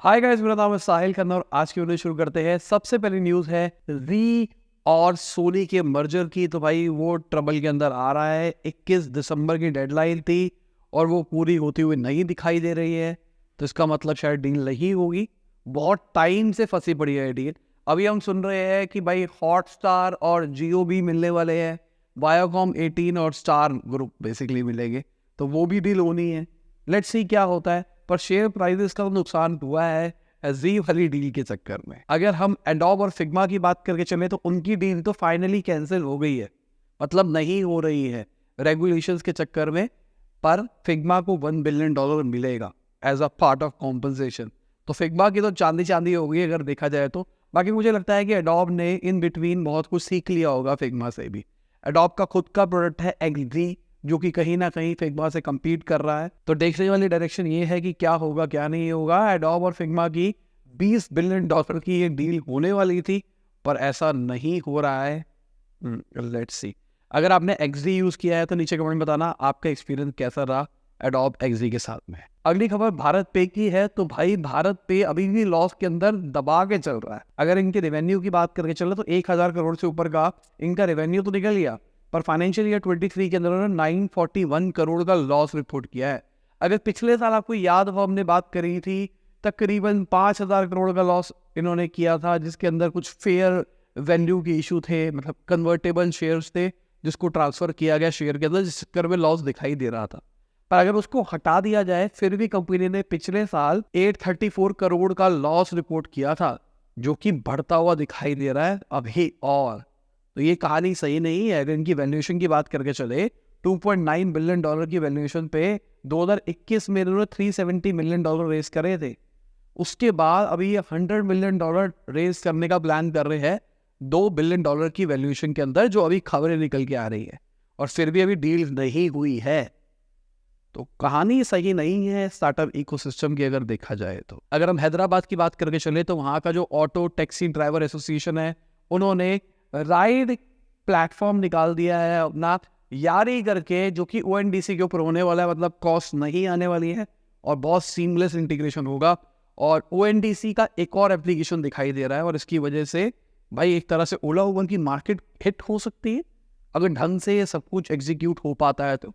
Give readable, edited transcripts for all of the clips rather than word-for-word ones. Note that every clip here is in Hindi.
हाय गाइस, मेरा नाम है साहिल खन्ना और आज की वीडियो शुरू करते हैं। सबसे पहली न्यूज़ है री और सोनी के मर्जर की। तो भाई वो ट्रबल के अंदर आ रहा है। 21 दिसंबर की डेडलाइन थी और वो पूरी होती हुई नहीं दिखाई दे रही है। तो इसका मतलब शायद डील नहीं होगी। बहुत टाइम से फंसी पड़ी है डील। अभी हम सुन रहे हैं कि भाई हॉटस्टार और जियो भी मिलने वाले हैं। वायाकॉम 18 और स्टार ग्रुप बेसिकली मिलेंगे, तो वो भी डील होनी है। लेट्स सी क्या होता है। पर शेयर प्राइसेस का नुकसान हुआ है जी वाली डील के चक्कर में। अगर हम एडोब और फिग्मा की बात करके चले तो उनकी डील तो फाइनली कैंसिल हो गई है, मतलब नहीं हो रही है रेगुलेशंस के चक्कर में। पर फिग्मा को $1 बिलियन मिलेगा as a part of compensation. तो फिग्मा की तो चांदी चांदी हो गई अगर देखा जाए तो। बाकी मुझे लगता है कि एडोब ने इन बिटवीन बहुत कुछ सीख लिया होगा फिग्मा से भी। एडोब का खुद का प्रोडक्ट है एक्सजी, जो कि कहीं ना कहीं फिग्मा से compete कर रहा है। तो देखने वाली डायरेक्शन ये है कि क्या होगा क्या नहीं होगा। एडोब और फिग्मा की $20 बिलियन की ये डील होने वाली थी, पर ऐसा नहीं हो रहा है। Let's see. अगर आपने एक्सडी यूज किया है तो नीचे कमेंट बताना आपका एक्सपीरियंस कैसा रहा एडोब एक्सडी के साथ में। अगली खबर भारत पे की है। तो भाई भारत पे अभी भी लॉस के अंदर दबा के चल रहा है। अगर इनके रेवेन्यू की बात करके चले तो 1000 करोड़ से ऊपर का इनका रेवेन्यू तो निकल गया, पर फाइनेंशियल ईयर 23 के अंदर उन्होंने 941 करोड़ का लॉस रिपोर्ट किया है। अगर पिछले साल आपको याद हो हमने बात करी थी, तकरीबन 5000 करोड़ का लॉस इन्होंने किया था, जिसके अंदर कुछ फेयर वैल्यू के इशू थे, मतलब कन्वर्टेबल शेयर्स थे जिसको ट्रांसफर किया गया शेयर के अंदर, जिस चक्कर में लॉस दिखाई दे रहा था। पर अगर उसको हटा दिया जाए फिर भी कंपनी ने पिछले साल 834 करोड़ का लॉस रिपोर्ट किया था, जो कि बढ़ता हुआ दिखाई दे रहा है अभी। और तो ये कहानी सही नहीं है। अगर इनकी वैल्यूएशन की बात करके चले, $2.9 बिलियन की वैल्यूएशन पे 2021 में इन्होंने $370 मिलियन रेस करे थे। उसके बाद अभी ये $100 मिलियन रेस करने का प्लान कर रहे हैं $2 बिलियन की वैल्यूएशन के अंदर, जो अभी खबरें निकल के आ रही है। और फिर भी अभी डील नहीं हुई है। तो कहानी सही नहीं है स्टार्टअप इकोसिस्टम की अगर देखा जाए तो। अगर हम हैदराबाद की बात करके चले तो वहाँ का जो ऑटो टैक्सी ड्राइवर एसोसिएशन है, उन्होंने राइड प्लेटफॉर्म निकाल दिया है अपना यारी करके, जो कि ओएनडीसी के ऊपर होने वाला है। मतलब कॉस्ट नहीं आने वाली है और बहुत सीमलेस इंटीग्रेशन होगा। और ओएनडीसी का एक और एप्लीकेशन दिखाई दे रहा है, और इसकी वजह से भाई एक तरह से ओला उबर की मार्केट हिट हो सकती है अगर ढंग से ये सब कुछ एग्जीक्यूट हो पाता है। तो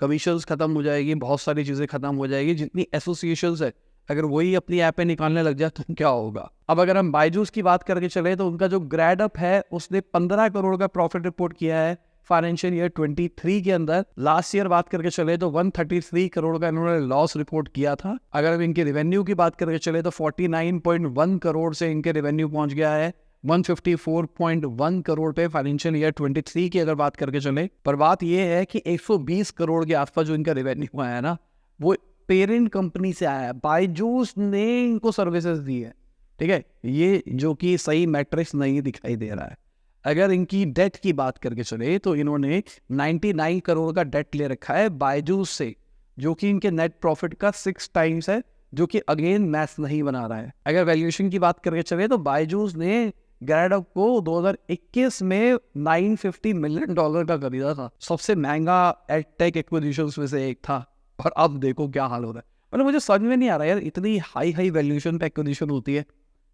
कमीशंस खत्म हो जाएगी, बहुत सारी चीजें खत्म हो जाएगी। जितनी एसोसिएशंस है अगर वही अपनी ऐप पे निकालने लग जाए तो क्या होगा। अब अगर हम बायजूस की बात करके चले तो उनका जो ग्रेड अप है उसने 15 करोड़ का प्रॉफिट रिपोर्ट किया है फाइनेंशियल ईयर 23 के अंदर। लास्ट ईयर बात करके चले तो 133 करोड़ का इन्होंने लॉस रिपोर्ट किया था। अगर हम इनके रेवेन्यू की बात करके चले तो 49.1 करोड़ से इनके रेवेन्यू पहुंच गया है 154.1 करोड़ पे फाइनेंशियल ईयर 23 की अगर बात करके चले। पर बात यह है कि 120 करोड़ के आसपास जो इनका रेवेन्यू आया ना, वो पेरेंट कंपनी से आया है। बायजूस ने इनको सर्विसेज दी है, ठीक है, ये जो कि सही मैट्रिक्स नहीं दिखाई दे रहा है। अगर इनकी डेट की बात करके चले तो इन्होंने 99 करोड़ का डेट ले रखा है बायजूस से, जो कि इनके नेट प्रॉफिट का 6 टाइम्स है, जो कि अगेन मैथ्स नहीं बना रहा है। अगर वैल्यूएशन की बात करके चले तो बायजूस ने ग्रेडअप को 2021 में $950 मिलियन का खरीदा था। सबसे महंगा एडटेक एक्विजिशंस में से एक था। और अब देखो क्या हाल हो रहा है। मतलब मुझे समझ में नहीं आ रहा यार, इतनी हाई वैल्यूएशन पे एक्विजिशन होती है।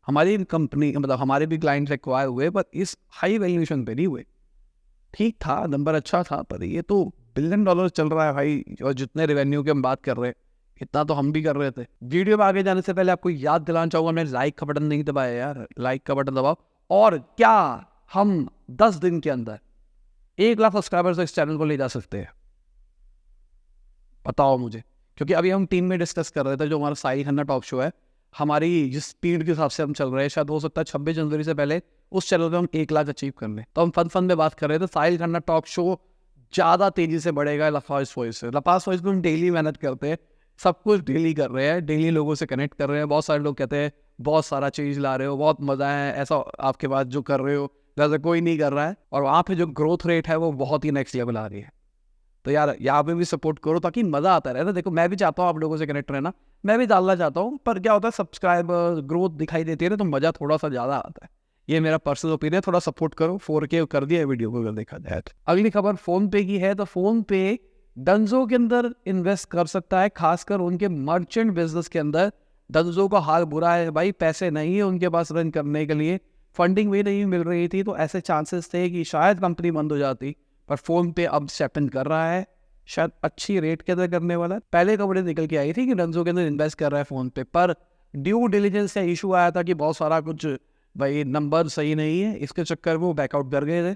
हमारी कंपनी मतलब हमारे भी क्लाइंट्स एक्वायर हुए, पर इस हाई वैल्यूएशन पे नहीं हुए। ठीक था, नंबर अच्छा था, पर ये तो $1 बिलियन चल रहा है भाई। और जितने रेवेन्यू की हम बात कर रहे हैं इतना तो हम भी कर रहे थे। वीडियो में आगे जाने से पहले आपको याद दिलाना चाहूंगा, मैंने लाइक का बटन नहीं दबाया यार, लाइक का बटन दबाओ। और क्या हम 10 दिन के अंदर 1 लाख सब्सक्राइबर्स इस चैनल को ले जा सकते हैं? बताओ मुझे। क्योंकि अभी हम टीम में डिस्कस कर रहे थे, जो हमारा साहिल खन्ना टॉक शो है, हमारी जिस स्पीड के हिसाब से हम चल रहे हैं, शायद हो सकता है 26 जनवरी से पहले उस चैनल पे हम 1 लाख अचीव कर लें। तो हम फन में बात कर रहे थे, साहिल खन्ना टॉक शो ज़्यादा तेजी से बढ़ेगा लफाज वॉइस से। लफाज वॉइस में हम डेली मेहनत करते हैं, सब कुछ डेली कर रहे हैं, डेली लोगों से कनेक्ट कर रहे हैं। बहुत सारे लोग कहते हैं बहुत सारा चीज़ ला रहे हो, बहुत मज़ा है, ऐसा आपके पास जो कर रहे हो वैसे कोई नहीं कर रहा है। और वहाँ पे जो ग्रोथ रेट है वो बहुत ही नेक्स्ट लेवल आ रही है। तो यार यहाँ पे भी सपोर्ट करो ताकि मज़ा आता रहे ना। देखो मैं भी चाहता हूँ आप लोगों से कनेक्ट रहना, मैं भी डालना चाहता हूँ, पर क्या होता है सब्सक्राइबर ग्रोथ दिखाई देती है ना, तो मज़ा थोड़ा सा ज़्यादा आता है। ये मेरा पर्सनल ओपिनियन, थोड़ा सपोर्ट करो। 4K कर दिया है वीडियो को अगर देखा जाए तो। अगली खबर फोन पे की है। तो फोन पे डंजो के अंदर इन्वेस्ट कर सकता है, खासकर उनके मर्चेंट बिजनेस के अंदर डंजो का हाल बुरा है भाई, पैसे नहीं है उनके पास रन करने के लिए, फंडिंग भी नहीं मिल रही थी, तो ऐसे चांसेस थे कि शायद कंपनी बंद हो जाती। पर फोन पे अब स्टेप इन कर रहा है, शायद अच्छी रेट के अंदर करने वाला है। पहले खबरें निकल के आई थी कि डंजो के अंदर इन्वेस्ट कर रहा है फोन पे, पर ड्यू डिलीजेंस का इशू आया था कि बहुत सारा कुछ भाई नंबर सही नहीं है, इसके चक्कर में वो बैकआउट कर गए थे,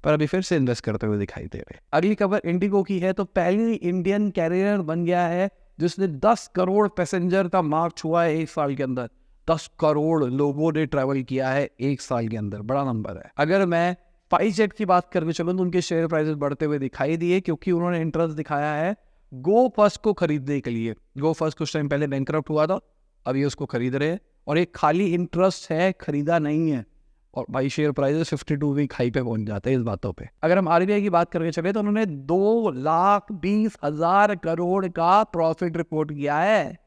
पर अभी फिर से इन्वेस्ट करते हुए दिखाई दे रहे हैं। अगली खबर इंडिगो की है, तो पहली इंडियन कैरियर बन गया है जिसने 10 करोड़ पैसेंजर का मार्क छुआ है एक साल के अंदर। 10 करोड़ लोगों ने ट्रैवल किया है एक साल के अंदर, बड़ा नंबर है। अगर मैं स्पाइसजेट की बात करके चलूँ तो उनके शेयर प्राइसेस बढ़ते हुए दिखाई दिए, क्योंकि उन्होंने इंटरेस्ट दिखाया है गो फर्स्ट को खरीदने के लिए। गो फर्स्ट कुछ टाइम पहले बैंकरप्ट हुआ था, अभी उसको खरीद रहे हैं, और एक खाली इंटरेस्ट है, खरीदा नहीं है, और भाई शेयर प्राइसेस 52 वीक हाई पे पहुंच जाते हैं इस बातों पे। अगर हम आरबीआई की बात करके चले तो उन्होंने 2,20,000 करोड़ का प्रॉफिट रिपोर्ट किया है।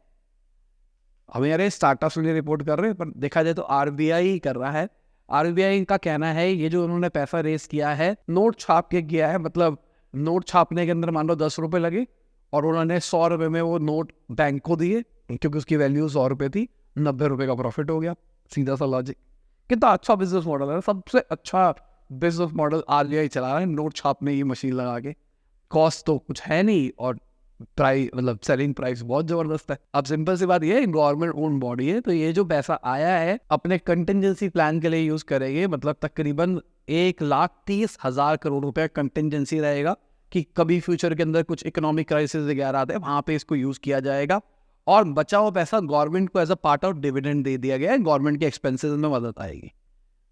हम यार स्टार्टअप्स लिए रिपोर्ट कर रहे हैं, पर देखा जाए तो आरबीआई कर रहा है। आरबीआई का कहना है ये जो उन्होंने पैसा रेस किया है नोट छाप के किया है, मतलब नोट छापने के अंदर मान लो 10 रुपए लगे और उन्होंने 100 रुपए में वो नोट बैंक को दिए, क्योंकि उसकी वैल्यू 100 रुपए थी, 90 रुपए का प्रॉफिट हो गया। सीधा सा लॉजिक। कितना अच्छा बिजनेस मॉडल है, सबसे अच्छा बिजनेस मॉडल आरबीआई चला रहा है, नोट छापने की मशीन लगा के। कॉस्ट तो कुछ है नहीं और प्राइस मतलब सेलिंग प्राइस बहुत जबरदस्त है। अब सिंपल सी बात ये है, गवर्नमेंट ओन बॉडी है, तो ये जो पैसा आया है अपने कंटिजेंसी प्लान के लिए यूज करेंगे, मतलब तकरीबन 1,30,000 करोड़ रुपए कंटिजेंसी रहेगा कि कभी फ्यूचर के अंदर कुछ इकोनॉमिक क्राइसिस वगैरह आते हैं, वहां पे इसको यूज किया जाएगा। और बचा हुआ पैसा गवर्नमेंट को as a part of dividend दे दिया गया है, गवर्नमेंट के एक्सपेंसेस में मदद आएगी।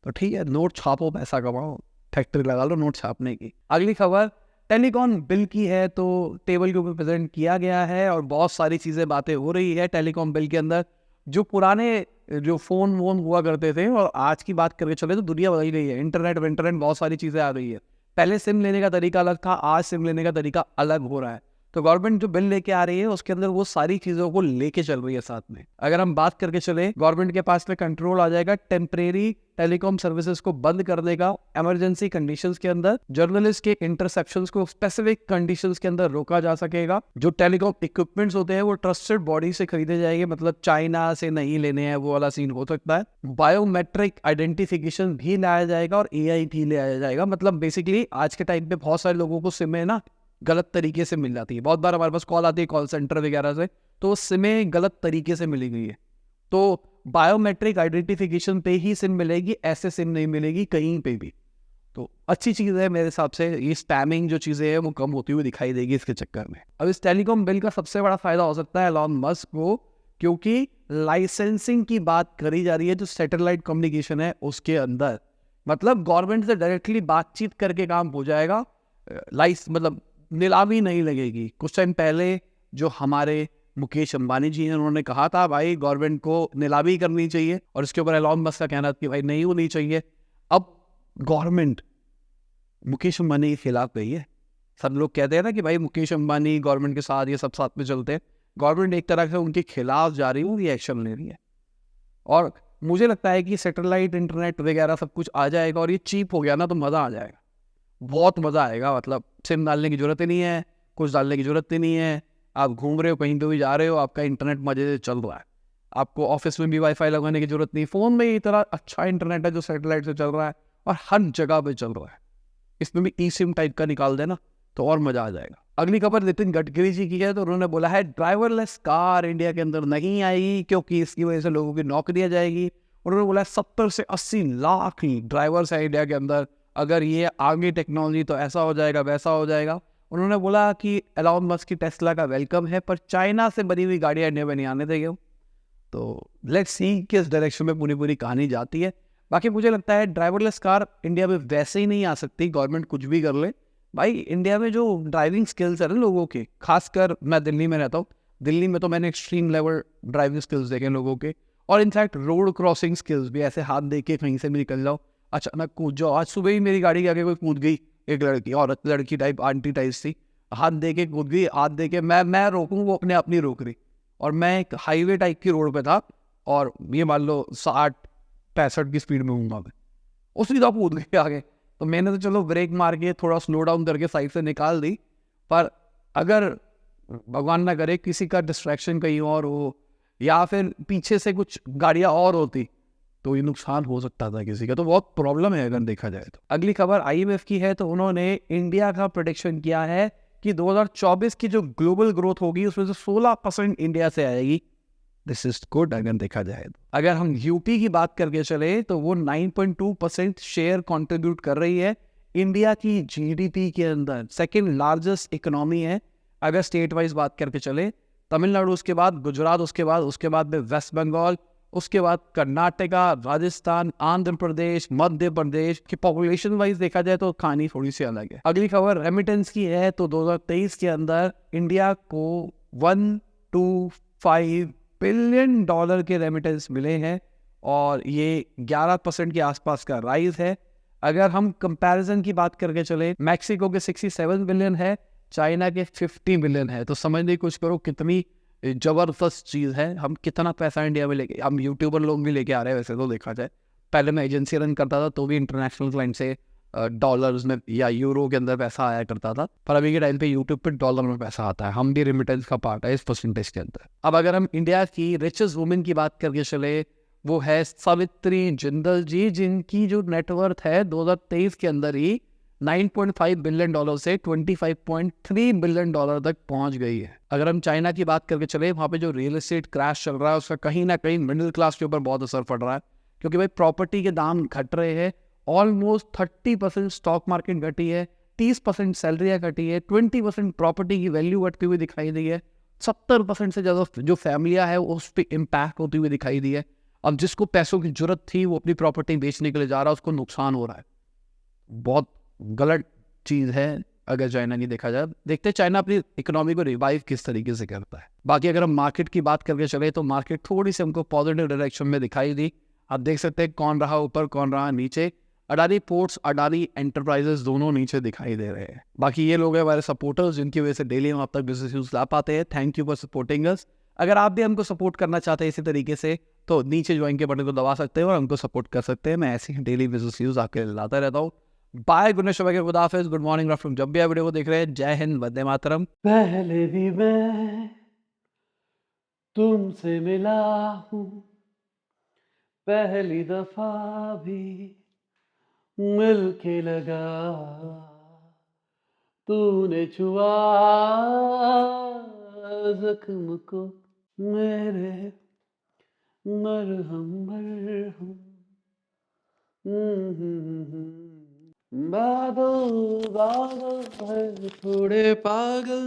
तो ठीक है, नोट छापो, पैसा कमाओ, फैक्ट्री लगा लो नोट छापने की। अगली खबर टेलीकॉम बिल की है, तो टेबल के ऊपर प्रेजेंट किया गया है और बहुत सारी चीजें बातें हो रही है टेलीकॉम बिल के अंदर। जो पुराने जो फोन वोन हुआ करते थे और आज की बात करके चले तो दुनिया बदल गई है, इंटरनेट बहुत सारी चीजें आ रही है। पहले सिम लेने का तरीका अलग था, आज सिम लेने का तरीका अलग हो रहा है। तो गवर्नमेंट जो बिल लेके आ रही है उसके अंदर वो सारी चीजों को लेके चल रही है साथ में। अगर हम बात करके चले, गवर्नमेंट के पास में कंट्रोल आ जाएगा टेम्परेरी टेलीकॉम सर्विसेज को बंद कर देगा इमरजेंसी कंडीशंस के अंदर। जर्नलिस्ट के इंटरसेप्शंस को स्पेसिफिक कंडीशंस के अंदर रोका जा सकेगा। जो टेलीकॉम इक्विपमेंट्स होते हैं वो ट्रस्टेड बॉडी से खरीदे जाएंगे, मतलब चाइना से नहीं लेने हैं, वो वाला सीन हो सकता है। बायोमेट्रिक आइडेंटिफिकेशन भी लाया जाएगा और एआई भी ले आया जाएगा। मतलब बेसिकली आज के टाइम पे बहुत सारे लोगों को सिम ना गलत तरीके से मिल जाती है। बहुत बार हमारे पास कॉल आती है कॉल सेंटर वगैरह से, तो सिमें गलत तरीके से मिली गई है। तो बायोमेट्रिक आइडेंटिफिकेशन पे ही सिम मिलेगी, ऐसे सिम नहीं मिलेगी कहीं पे भी। तो अच्छी चीज़ है मेरे हिसाब से, ये स्पैमिंग जो चीज़ें हैं वो कम होती हुई दिखाई देगी इसके चक्कर में। अब इस टेलीकॉम बिल का सबसे बड़ा फायदा हो सकता है एलॉन मस्क को, क्योंकि लाइसेंसिंग की बात करी जा रही है जो सैटेलाइट कम्युनिकेशन है उसके अंदर। मतलब गवर्नमेंट से डायरेक्टली बातचीत करके काम हो जाएगा, मतलब नीलामी नहीं लगेगी। कुछ टाइम पहले जो हमारे मुकेश अंबानी जी हैं उन्होंने कहा था भाई गवर्नमेंट को नीलामी करनी चाहिए, और इसके ऊपर एलॉन मस्क का कहना था कि भाई नहीं होनी चाहिए। अब गवर्नमेंट मुकेश अंबानी के खिलाफ गई है। सब लोग कहते हैं ना कि भाई मुकेश अंबानी गवर्नमेंट के साथ, ये सब साथ में चलते हैं। गवर्नमेंट एक तरह से उनके खिलाफ जा रही है, ये एक्शन ले रही है। और मुझे लगता है कि सैटेलाइट इंटरनेट वगैरह सब कुछ आ जाएगा और ये चीप हो गया ना तो मज़ा आ जाएगा, बहुत मज़ा आएगा। मतलब सिम डालने की जरूरत ही नहीं है, कुछ डालने की जरूरत ही नहीं है। आप घूम रहे हो, कहीं पे भी जा रहे हो, आपका इंटरनेट मजे से चल रहा है। आपको ऑफिस में भी वाईफाई लगाने की जरूरत नहीं, फ़ोन में इतना अच्छा इंटरनेट है जो सैटेलाइट से चल रहा है और हर जगह पे चल रहा है। इसमें भी ई सिम टाइप का निकाल देना तो और मज़ा आ जाएगा। अगली खबर नितिन गडकरी जी की है, तो उन्होंने बोला है ड्राइवरलेस कार इंडिया के अंदर नहीं आएगी क्योंकि इसकी वजह से लोगों की नौकरियाँ जाएगी। उन्होंने बोला 70 से 80 लाख ड्राइवर्स है इंडिया के अंदर, अगर ये आगे टेक्नोलॉजी तो ऐसा हो जाएगा वैसा हो जाएगा। उन्होंने बोला कि एलॉन मस्क की टेस्ला का वेलकम है, पर चाइना से बनी हुई गाड़ियाँ इंडिया में नहीं आने देंगे। तो लेट्स सी किस डायरेक्शन में पूरी कहानी जाती है। बाकी मुझे लगता है ड्राइवरलेस कार इंडिया में वैसे ही नहीं आ सकती, गवर्नमेंट कुछ भी कर ले। भाई इंडिया में जो ड्राइविंग स्किल्स है ना लोगों के, खासकर मैं दिल्ली में रहता हूँ, दिल्ली में तो मैंने एक्सट्रीम लेवल ड्राइविंग स्किल्स देखे लोगों के, और इनफैक्ट रोड क्रॉसिंग स्किल्स भी, ऐसे हाथ दे के कहीं से भी निकल जाओ, अचानक कूद जाओ। आज सुबह ही मेरी गाड़ी के आगे कोई कूद गई, एक लड़की, औरत लड़की टाइप आंटी टाइप सी, हाथ दे के कूद गई। हाथ दे के मैं रोकूँ, वो अपने आप नहीं रोक रही। और मैं एक हाईवे टाइप की रोड पे था और ये मान लो 60-65 की स्पीड में हूँगा मैं, उस सीधा कूद गई आगे। तो मैंने तो चलो ब्रेक मार के थोड़ा स्लो डाउन करके साइड से निकाल दी, पर अगर भगवान ना करे किसी का डिस्ट्रैक्शन कहीं और हो, या फिर पीछे से कुछ गाड़ियां और होती तो ये नुकसान हो सकता था किसी का। तो बहुत प्रॉब्लम है अगर देखा जाए तो। अगली खबर आईएमएफ की है, तो उन्होंने इंडिया का प्रेडिक्शन किया है कि 2024 की जो ग्लोबल ग्रोथ होगी उसमें से 16% इंडिया से आएगी। दिस इज गुड अगर देखा जाए तो। अगर हम यूपी की बात करके चले तो वो 9.2% शेयर कंट्रीब्यूट कर रही है इंडिया की जीडीपी के अंदर। सेकेंड लार्जेस्ट इकोनॉमी है अगर स्टेट वाइज बात करके चले। तमिलनाडु उसके बाद, गुजरात उसके बाद में वेस्ट बंगाल, उसके बाद कर्नाटका, राजस्थान, आंध्र प्रदेश, मध्य प्रदेश की पॉपुलेशन वाइज देखा जाए तो कहानी थोड़ी सी अलग है। अगली खबर रेमिटेंस की है, तो 2023 के अंदर इंडिया को 125 बिलियन डॉलर के रेमिटेंस मिले हैं और ये 11% के आसपास का राइज है। अगर हम कंपैरिजन की बात करके चले, मैक्सिको के 67 बिलियन है, चाइना के 50 बिलियन है। तो समझने की कोशिश करो कितनी जबरदस्त चीज़ है। हम कितना पैसा इंडिया में लेके, हम यूट्यूबर लोग भी लेके आ रहे हैं वैसे तो देखा जाए। पहले मैं एजेंसी रन करता था तो भी इंटरनेशनल क्लाइंट से डॉलर्स में या यूरो के अंदर पैसा आया करता था, पर अभी के टाइम पे यूट्यूब पे डॉलर में पैसा आता है। हम भी रेमिटेंस का पार्ट है इस परसेंटेज के अंदर। अब अगर हम इंडिया की रिचेस्ट वुमेन की बात करके चले, वो है सावित्री जिंदल जी, जिनकी जो नेटवर्थ है 2023 के अंदर ही 9.5 बिलियन डॉलर से 25.3 बिलियन डॉलर तक पहुंच गई है। अगर हम चाइना की बात करके चले, वहां पे जो रियल एस्टेट क्रैश चल रहा है उसका कहीं ना कहीं मिडिल क्लास के ऊपर बहुत असर पड़ रहा है, क्योंकि भाई प्रॉपर्टी के दाम घट रहे हैं। ऑलमोस्ट 30% स्टॉक मार्केट घटी है, 30% सैलरियाँ घटी है, 20% प्रॉपर्टी की वैल्यू घटती हुई दिखाई दी है, 70% से ज़्यादा जो फैमिलियाँ है उस पर इम्पैक्ट होती हुई दिखाई दी है। अब जिसको पैसों की जरूरत थी वो अपनी प्रॉपर्टी बेचने के लिए जा रहा है, उसको नुकसान हो रहा है। बहुत गलत चीज़ है अगर चाइना की देखा जाए। देखते हैं चाइना अपनी इकोनॉमी को रिवाइव किस तरीके से करता है। बाकी अगर हम मार्केट की बात करके चले तो मार्केट थोड़ी सी हमको पॉजिटिव डायरेक्शन में दिखाई दी। आप देख सकते हैं कौन रहा ऊपर कौन रहा नीचे। अडानी पोर्ट्स, अडानी एंटरप्राइजेस दोनों नीचे दिखाई दे रहे हैं। बाकी ये लोग हैं हमारे सपोर्टर्स, जिनकी वजह से डेली हम आप तक बिजनेस न्यूज ला पाते हैं। Thank you for supporting us. अगर आप भी हमको सपोर्ट करना चाहते हैं इसी तरीके से तो नीचे ज्वाइन के बटन को दबा सकते हैं और हमको सपोर्ट कर सकते हैं। मैं ऐसे ही डेली बिजनेस न्यूज आपके लिए लाता रहता हूँ। बाय, गुड नाइट, खुदा हाफिज़, गुड मॉर्निंग फ्रॉम जब भी आप वीडियो को देख रहे हैं। जय हिंद, वंदे मातरम। पहले भी मैं तुमसे मिला हूँ, पहली दफा भी मिलके लगा, तूने छुआ जख्म को मेरे, मरहम मरहम। बादल बादल है थोड़े पागल,